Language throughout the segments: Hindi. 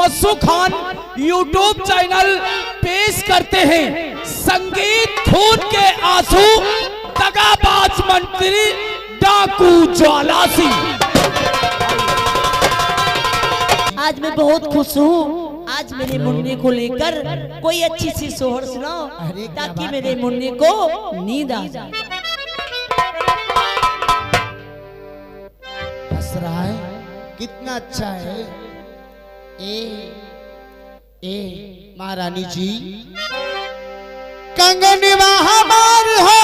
मसू खान यूट्यूब चैनल पेश करते हैं संगीत खून के आंसू दगाबाज मंत्री डाकू ज्वाला सिंह। आज मैं बहुत खुश हूँ। आज मेरे मुन्ने को लेकर कोई अच्छी सी सोहर सुनाओ ताकि मेरे मुन्ने को नींद आ जाए। हंस रहा है, कितना अच्छा है। ए महारानी जी, कंगनवा हमार हो,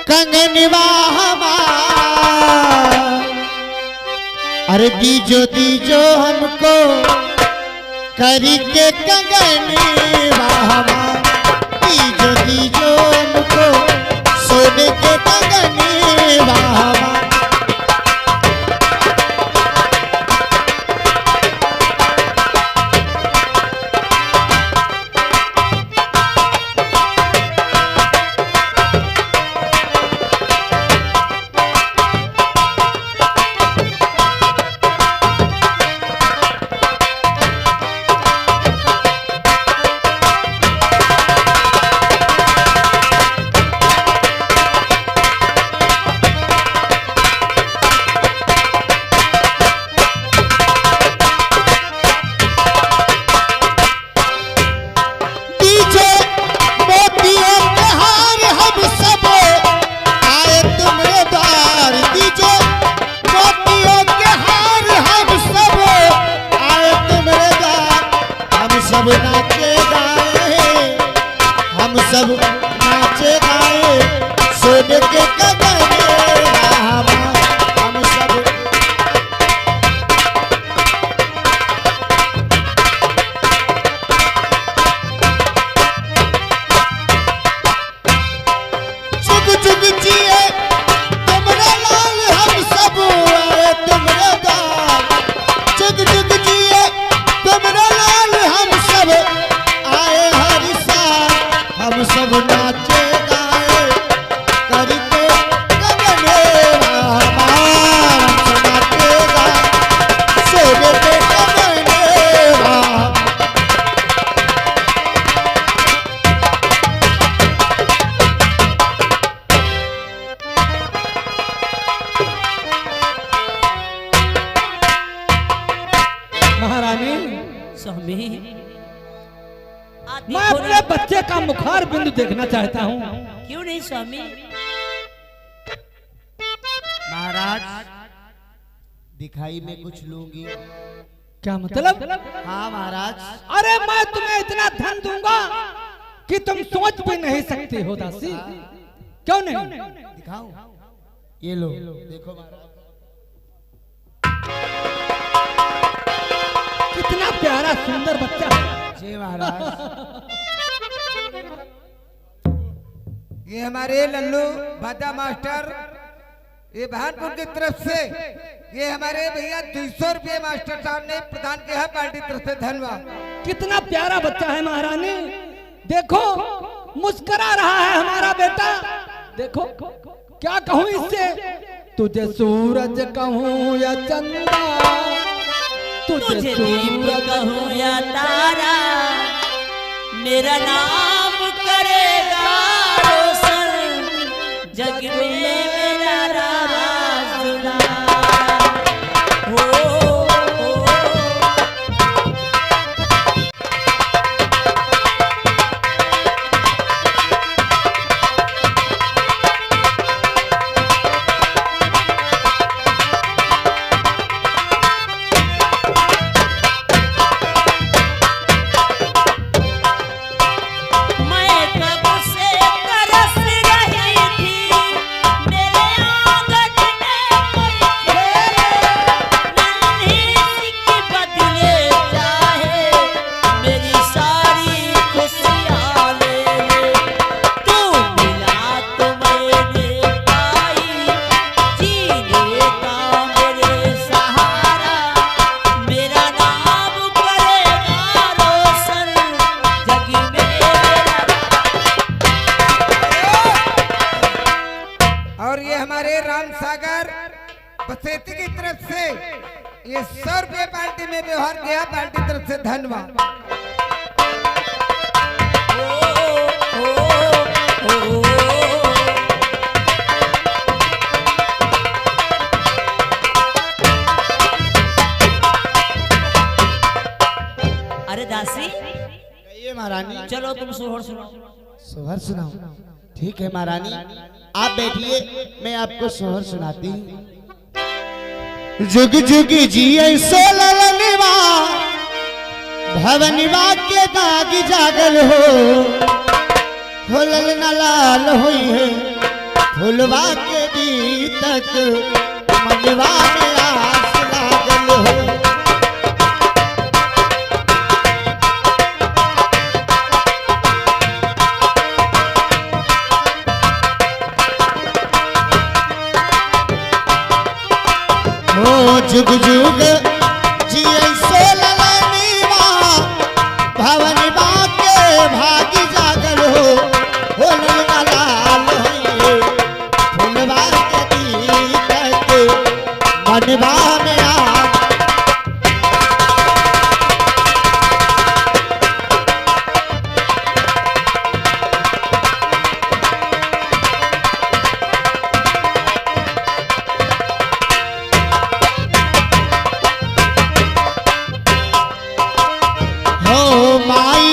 कंगनवा हमार, अरे दीजो दीजो हमको करी के कंगनवा हमार, दीजो दीजो हमको सोने के कंगनवा हमार। सब नाचे गाए सोने के कंगनवा हम सब। जुग जुग जिए तुमरे लाल हम सब आए तुमरे द्वार, जुग जुग जिए तुमरे लाल हम सब आए हर साल, हम सब नाचे गाए करके कंगनवा हमार, हम नाचे गाए सोने के कंगनवा। महारानी स्वामी, मैं अपने बच्चे का मुखार बिंदु देखना चाहता हूँ। क्यों नहीं स्वामी? महाराज दिखाई में कुछ लूंगी। क्या मतलब? हाँ महाराज। अरे मैं तुम्हें इतना धन दूंगा कि तुम सोच भी नहीं सकते हो दासी। क्यों नहीं? दिखाऊं? ये लो, देखो महाराज, कितना प्यारा सुंदर बच्चा है। जी महाराज। ये हमारे लल्लू भादा मास्टर, ये भानपुर की तरफ से ये हमारे भैया 200 रुपये मास्टर साहब ने प्रदान किया है पार्टी तरफ से। धन्यवाद। कितना प्यारा बच्चा है महारानी। देखो मुस्कुरा रहा है हमारा बेटा। देखो क्या कहूँ इससे, तुझे सूरज कहूँ या चंदा, तुझे दीप कहूँ या तारा, मेरा नाम करेगा रोशन जग में मेरा राज जुड़ा। मैं कब से तरस रही थी रुपये पार्टी में व्यवहार किया, पार्टी तरफ से धन्यवाद। अरे दासी कहिए महारानी। चलो तुम सोहर सुनाओ। सोहर सुनाओ? ठीक है महारानी, आप बैठिए, मैं आपको सोहर सुनाती हूँ। जुग जुग जिये सोललनिवा, भवनिवा के दाग जागल हो ललना लाल होई है, फुलवा के गीतक मनवा में आस लागल हो। जुग जुग जिये सोललनिवा, भवनिवा के भागी जागल हो ललना लाल होइए, फुलवा के दीपक मनवा में आग। माई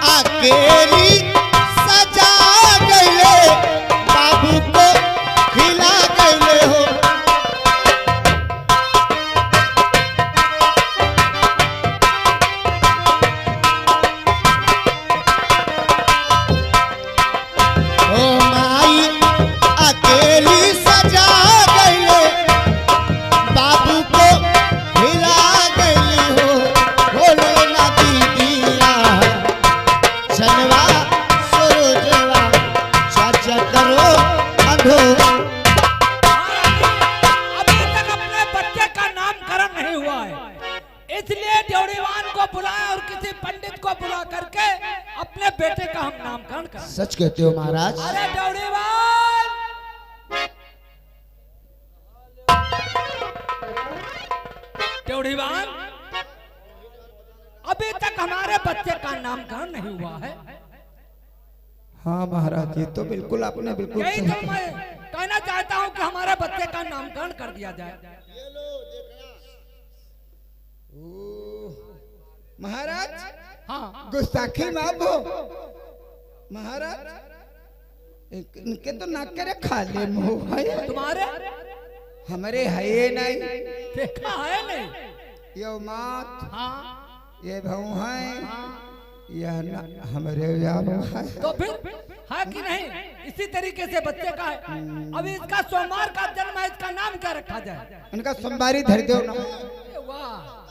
अकेली सजा गईले, बाबू को खिला गईले हो। ओ माई अकेली सजा गईले, बाबू को खिला गईली हो लेना दीदिया चनवा सोजवा चाचा करो अंधो। अभी तक अपने बच्चे का नामकरण नहीं हुआ है, इसलिए ड्योढ़ीवान को बुलाया और किसी पंडित को बुला करके अपने बेटे का हम नामकरण कर। सच कहते हो महाराज? अरे ड्योढ़ीवान, ड्योढ़ीवान, अभी तक हमारे बच्चे का नामकरण नहीं हुआ है। हाँ महाराज, ये तो बिल्कुल आपने बिल्कुल यही सही तो कहा। मैं कहना चाहता हूँ कि हमारे बच्चे का नामकरण कर दिया जाए। महाराज हाँ, गुस्ताखी माफ हो महाराज, इनके तो नाक करे खाले मुंह है, तुम्हारे हमारे है ये नहीं। देखा है नहीं? ये मात, हाँ, ये भाऊ है, यह हमारे यार है। तो फिर है कि नहीं? इसी तरीके से बच्चे का है। अभी इसका सोमवार का जन्म है, इसका नाम क्या रखा जाए? उनका सोमवारी धर दो ना। वाह,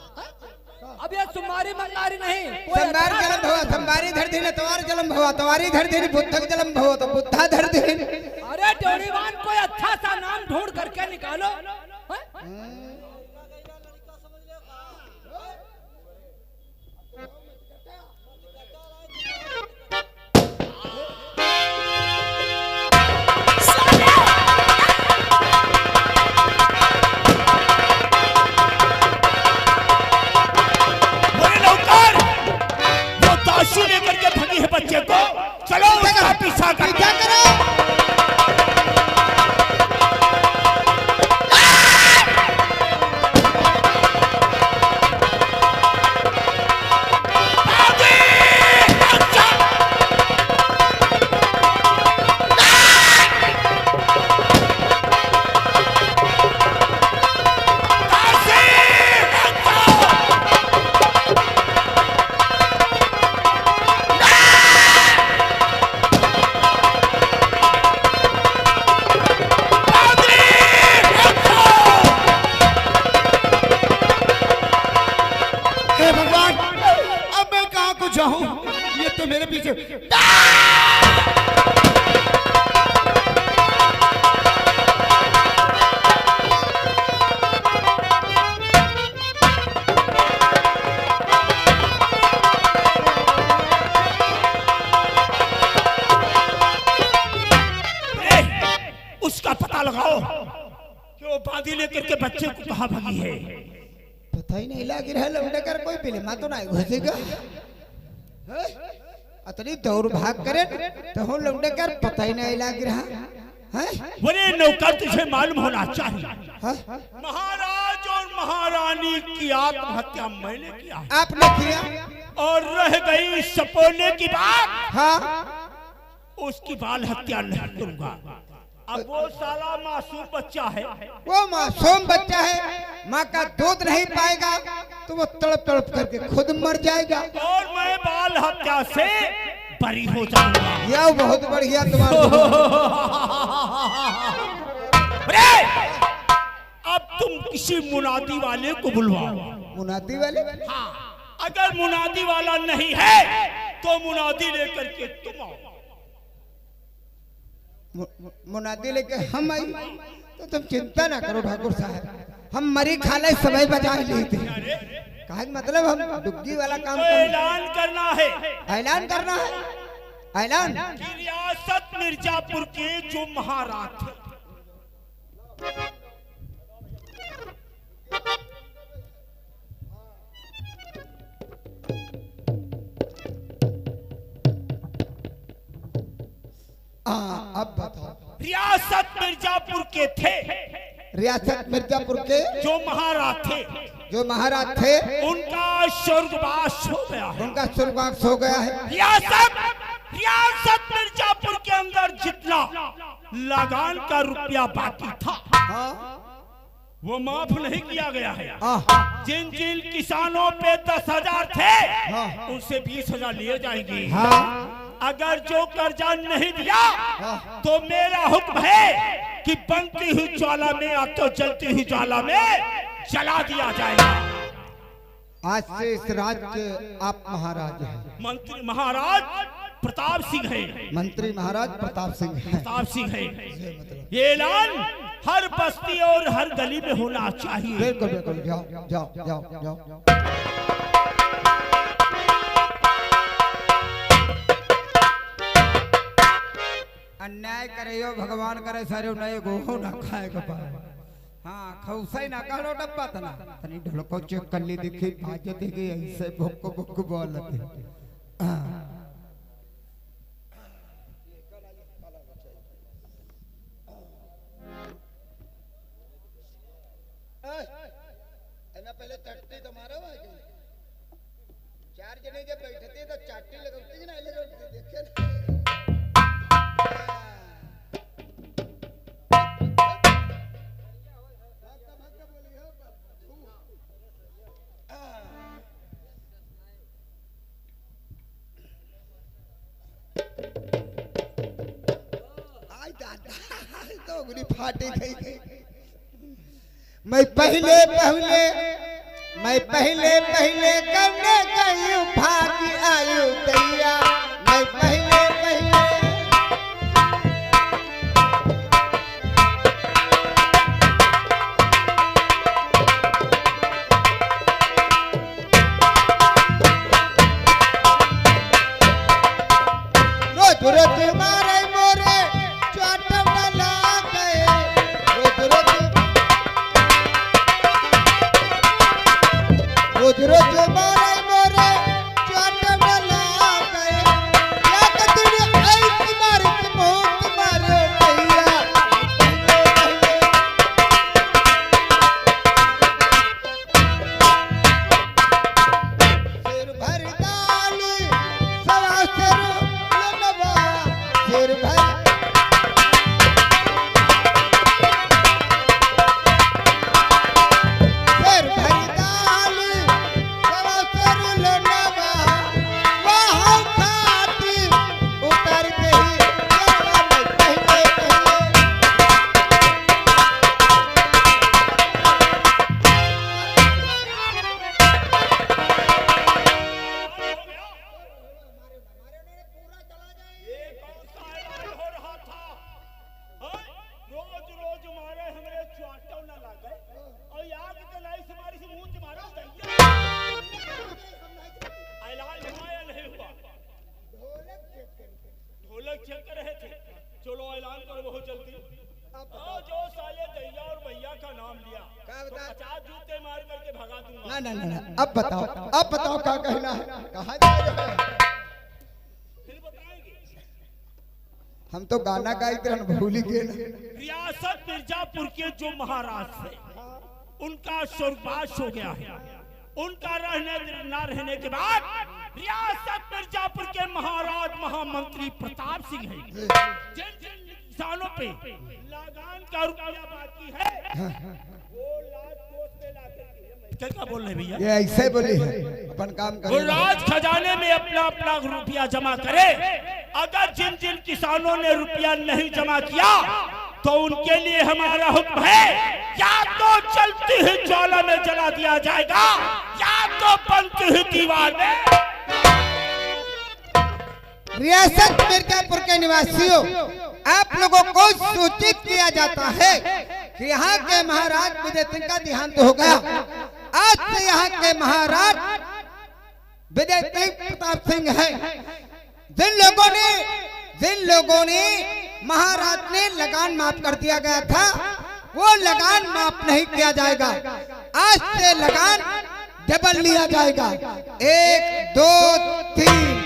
अब ये सोमवारी मंगारी नहीं, कोई सोमवार अच्छा जलम भवा, सोमवारी धर देने, तवार जलम भवा, तवारी धर देने, बुद्धक जलम भवा, तो बुद्धा धर देने। अरे ड्योढ़ीवान, कोई अच्छा सा नाम ढूंढ करके निकालो। हैं? लेकर के भगी है बच्चे को, चलो उसका पीछा करो। क्या करो? उसका पता लगाओ कि वो बांधी लेकर के बच्चे को कहाँ भागी है। पता ही नहीं लग रहा लौंडे कर कोई फिल्मा तो नहीं घुसेगा अतनी दौड़ भाग करे तो हम लौंडे कर पता ही नहीं लग रहा है। बोले नौकर तुझे मालूम होना चाहिए हाँ? महाराज और महारानी की आत्महत्या मैंने किया है। आपने किया और रह गई सपोने की बात, हाँ उसकी बाल हत्या नहीं करूंगा। अब वो साला मासूम बच्चा है, वो मासूम बच्चा है, माँ का दूध नहीं पाएगा तो वो तड़प तड़प करके खुद मर जाएगा और मैं बाल हत्या से बरी हो जाऊंगा। यह बहुत बढ़िया तुम्हारा अरे अब तुम किसी मुनादी वाले को बुलवाओ। मुनादी वाले हाँ, अगर मुनादी वाला नहीं है तो मुनादी लेकर के तुम आओ। मुनादी लेके हम आई तो तुम चिंता ना करो ठाकुर साहब, हम मरी खाले समय बजा लिए थे। कहा मतलब हम डुग्गी वाला काम तो ऐलान करना है, ऐलान करना है। ऐलान कि रियासत मिर्जापुर के जो महाराज थे अब बताओ। रियासत मिर्जापुर के थे, रियासत मिर्जापुर के जो महाराज थे, जो महाराज थे उनका स्वर्गवास हो गया है। उनका स्वर्गवास हो गया है। रियासत मिर्जापुर के अंदर जितना लगान का रुपया बाकी था हाँ वो माफ नहीं किया गया है। हाँ जिन जिन किसानों पे 10,000 थे हाँ। उनसे 20,000 लिए जाएंगे। हाँ अगर जो कर्जा नहीं दिया तो मेरा हुक्म है कि बनती हुई ज्वाला में या तो जलती हुई ज्वाला में जला दिया जाएगा। आज से इस राज्य के आप महाराज हैं। मंत्री महाराज प्रताप सिंह है, मंत्री महाराज प्रताप सिंह हैं। प्रताप सिंह है। ये ऐलान हर बस्ती और हर गली में होना चाहिए। बिल्कुल बिल्कुल, जाओ जाओ जाओ जाओ। अन्याय करे यो भगवान करे सारे नए गोहो ना खाए का पाए। हाँ खौसाई ना कहो डब्बा तना तनी ढलको चेक कर ली देखी बाजे देगी ऐसे भुक्को बोलते। पहले चट्टी तुम्हारा चार जने जब बैठते तो चाटी लगती ना लगती देखे तो फाटे गई। मैं पहले करने गई भागी आयु दैया। मैं पहले रोज रोज मारे मोरे चाटम डला गए। रोज रोज मारे मोरे चाटम डला गए। ना ना ना, अब बताओ क्या कहना है, कहाँ जा रहे हैं? हम तो गाना गाते हैं भूल गए ना। रियासत मिर्जापुर के जो महाराज थे उनका स्वर्गवास हो गया है। उनका रहने के बाद रियासत मिर्जापुर के महाराज महामंत्री प्रताप सिंह है। जिन जिन किसानों पे लगान का रुपया बाकी है वो राजकोष में लाकर क्या बोल रहे भैया, ये ऐसे बोली है अपन काम वो राज खजाने में अपना अपना रुपया जमा करे। अगर जिन जिन किसानों ने रुपया नहीं जमा किया तो उनके लिए हमारा हुक्म है, या तो चलती हुई ज्वाला में जला दिया जाएगा या तो बनती हुई दीवार में। रियासत मिर्जापुर के निवासियों, आप लोगों को सूचित किया जाता है कि यहाँ के महाराज विजय सिंह का देहांत हो गया। आज से यहाँ के महाराज विजय सिंह प्रताप सिंह है। जिन लोगों ने महाराज ने लगान माफ कर दिया गया था, वो लगान माफ नहीं किया जाएगा। आज से लगान डबल लिया जाएगा। 1 2 3,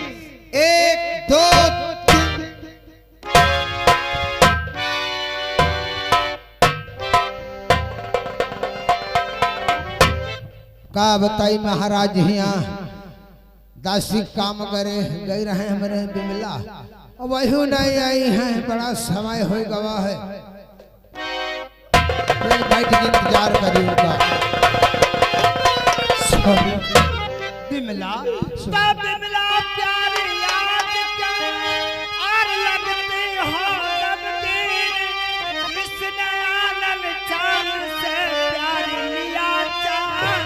1 2 3। का बताई महाराज यहाँ दासी काम करे गई रहे हमारे बिमला, वही नहीं आई हैं, बड़ा समय हो गवा है। बैठ के इंतजार करी उनका। बिमला प्यारी याद क्या और लगती हो रबदीन, इस नयानन चांद से प्यारी लिया चांद।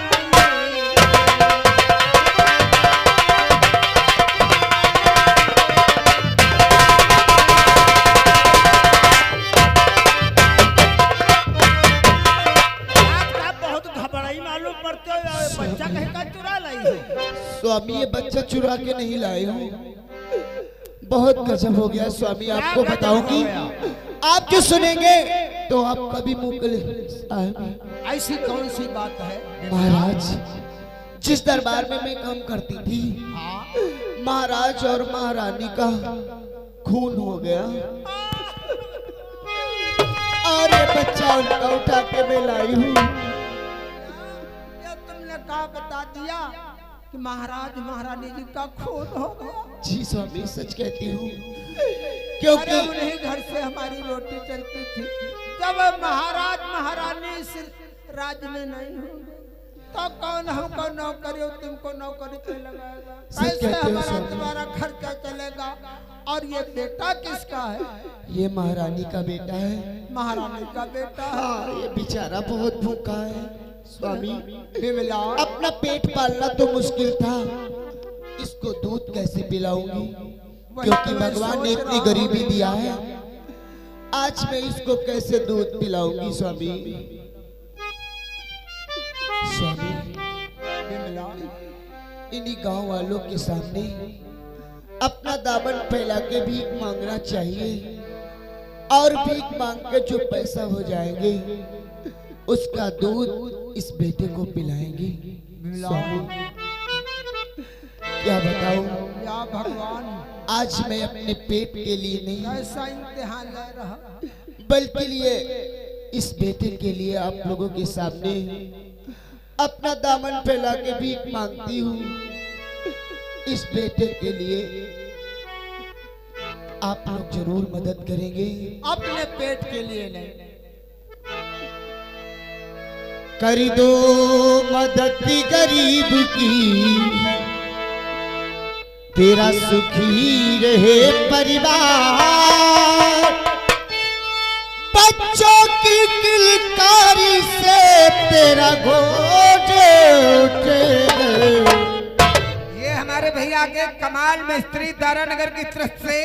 बच्चा कहीं का चुरा लाई है? स्वामी ये बच्चा चुरा के नहीं लाए हूँ। बहुत गजब हो गया स्वामी, आपको बताऊंगी। आप जो सुनेंगे तो आप कभी मुंह के ऐसी कौन सी बात है महाराज? जिस दरबार में मैं काम करती थी, महाराज और महारानी का खून हो गया और ये बच्चा उनका उठा के मैं लाई हूँ। का बता दिया कि महाराज महारानी जी का खून हो गया। जी स्वामी सच कहती हूँ, क्योंकि उन्हीं घर से हमारी रोटी चलती थी। जब महाराज महारानी सिर्फ राज में नहीं होंगे तो कौन हमको नौकरी तुमको नौकरी पे लगाएगा? कैसे हमारा तुम्हारा खर्चा चलेगा? और ये बेटा किसका है? ये महारानी का बेटा है। महारानी का बेटा है। हाँ, ये बेचारा बहुत भूखा है स्वामी। अपना पेट पालना तो मुश्किल था, इसको दूध कैसे पिलाऊंगी? क्योंकि भगवान ने इतनी गरीबी दिया है, आज मैं इसको कैसे दूध पिलाऊंगी स्वामी? स्वामी इन्हीं गांव वालों के सामने अपना दामन फैला के भीख मांगना चाहिए, और भीख मांग के जो पैसा हो जाएंगे उसका दूध इस बेटे को पिलाएंगे। स्वामी क्या बताऊं, या भगवान, आज मैं अपने पेट के लिए नहीं ऐसा इम्तिहान ले रहा, बल्कि लिए इस बेटे के लिए आप लोगों के सामने अपना दामन फैला के भीख मांगती हूँ। इस बेटे के लिए आप लोग जरूर मदद करेंगे। अपने पेट के लिए नहीं, कर दो मदद गरीब की, तेरा सुखी रहे परिवार, बच्चों की किलकारी से तेरा गोद उठे। ये हमारे भैया के कमाल मिस्त्री दारानगर की तरफ से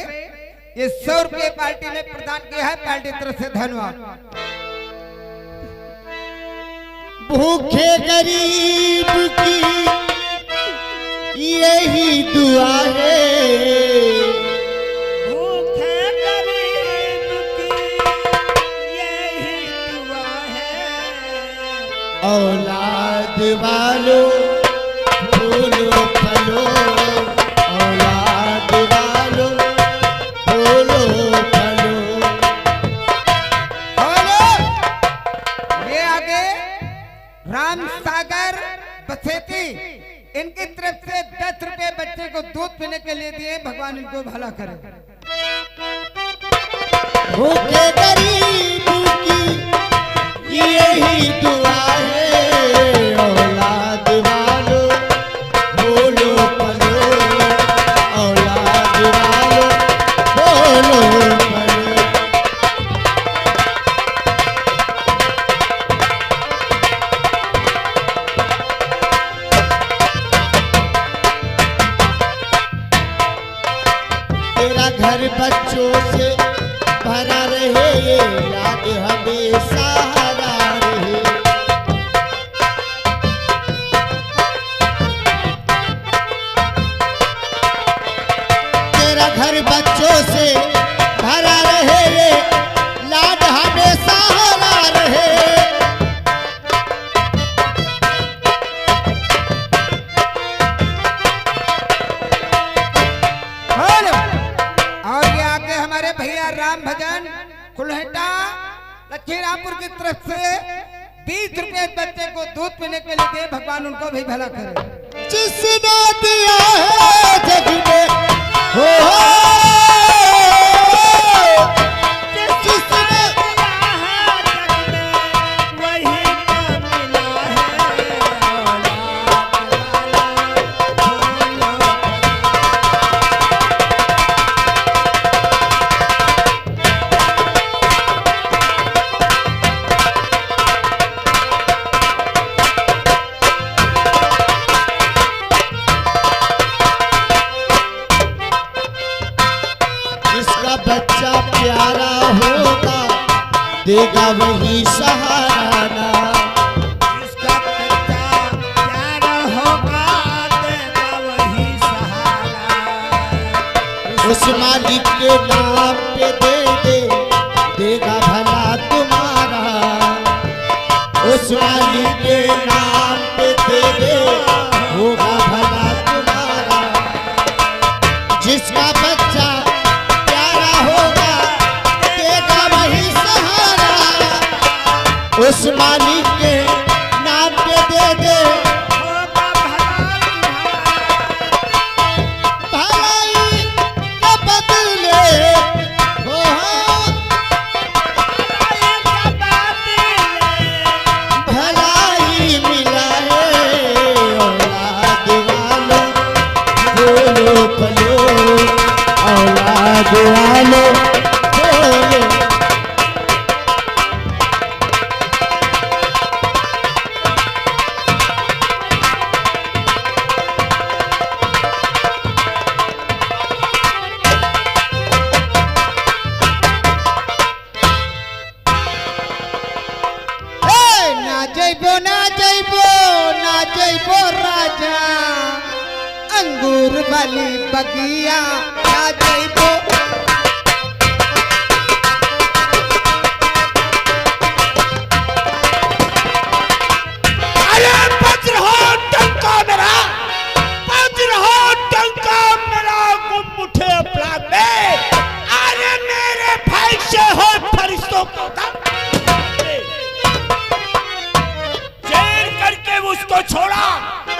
ये 100 रुपये पार्टी ने प्रदान किया है। पार्टी की तरफ से धन्यवाद। भूखे गरीब की यही दुआ है, भूखे गरीब की यही दुआ है, औलाद वालों बसेती इनकी तरफ से 10 रुपए बच्चे को दूध पीने के लिए दिए। भगवान इनको भला करे। भूखे गरीबों की यही दुआ है, औलाद वालों बोलो पलो, औलाद वालों बोलो पलो। तेरा घर बच्चों से भरा रहे, ये याद हमेशा हरा रहे। तेरा घर बच्चों से भरा रहे, ये लाड हमेशा हरा रहे। और ये आगे हमारे भैया राम भजन कुल्हेटा लखीरामपुर की तरफ से 20 रुपए बच्चे को दूध पीने के लिए दिए। भगवान उनको भी भला करे। जिसने दिया है जग में हो, जिसने जिसका बच्चा प्यारा होगा देगा वही सहारा। जिसका बच्चा प्यारा होगा देगा वही सहारा। उस मालिक के नाम पे दे दे देगा भला तुम्हारा। उस मालिक के नाम पे दे दे होगा भला तुम्हारा। जिसका बच्चा प्यारा होगा देगा वही सहारा। उस मालिक के नाम पे दे दे भलाई के बदले हो, भलाई मिला है। औलाद वालों बोलो पलो, औलाद वालों बोलो। ना जइबो ना जइबो ना जइबो राजा अंगूर वाली बगिया ना जइबो। अरे बज रहा टंका मेरा, बज रहा टंका मेरा गुम उठे अपना में। अरे मेरे भाई से हो फरिश्तों को जेल करके उसको छोड़ा।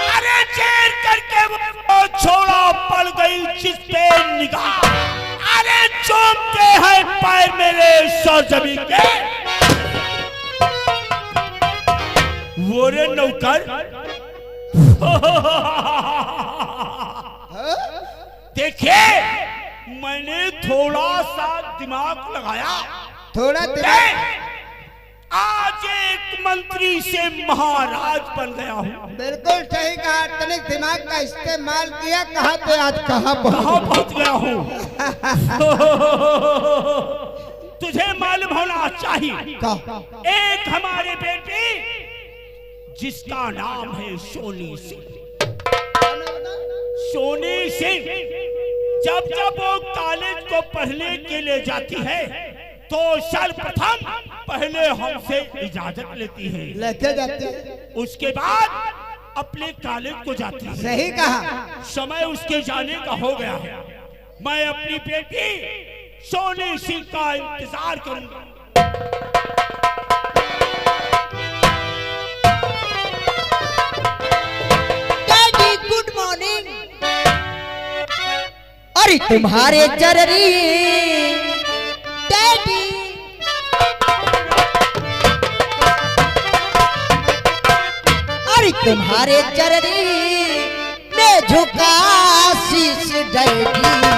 अरे जेल करके वो छोड़ा, पड़ गई जिस पे निगाह। अरे चौंकते हैं पैर मेरे सरजमी के। वो रे नौकर देखिए, मैंने थोड़ा सा दिमाग लगाया। थोड़ा दिमाग आज एक मंत्री से महाराज बन गया हूँ। बिल्कुल सही कहा। तनिक दिमाग का इस्तेमाल किया। कहाँ पे आज कहाँ कहाँ पहुँच गया हूँ। तुझे मालूम होना चाहिए, एक हमारे बेटे जिसका नाम है सोनी सिंह। सोनी सिंह जब जब वो कॉलेज को पढ़ने के लिए जाती है तो सर्वप्रथम पहले हमसे इजाजत लेती है, लेके जाते हैं। उसके बाद अपने कॉलेज को जाती है। सही कहा। समय उसके जाने का हो गया है। मैं अपनी बेटी सोनी सिंह का इंतजार करूंगा। अरे तुम्हारे चररी डैडी, अरे तुम्हारे चरनी में झुका शीश डैडी।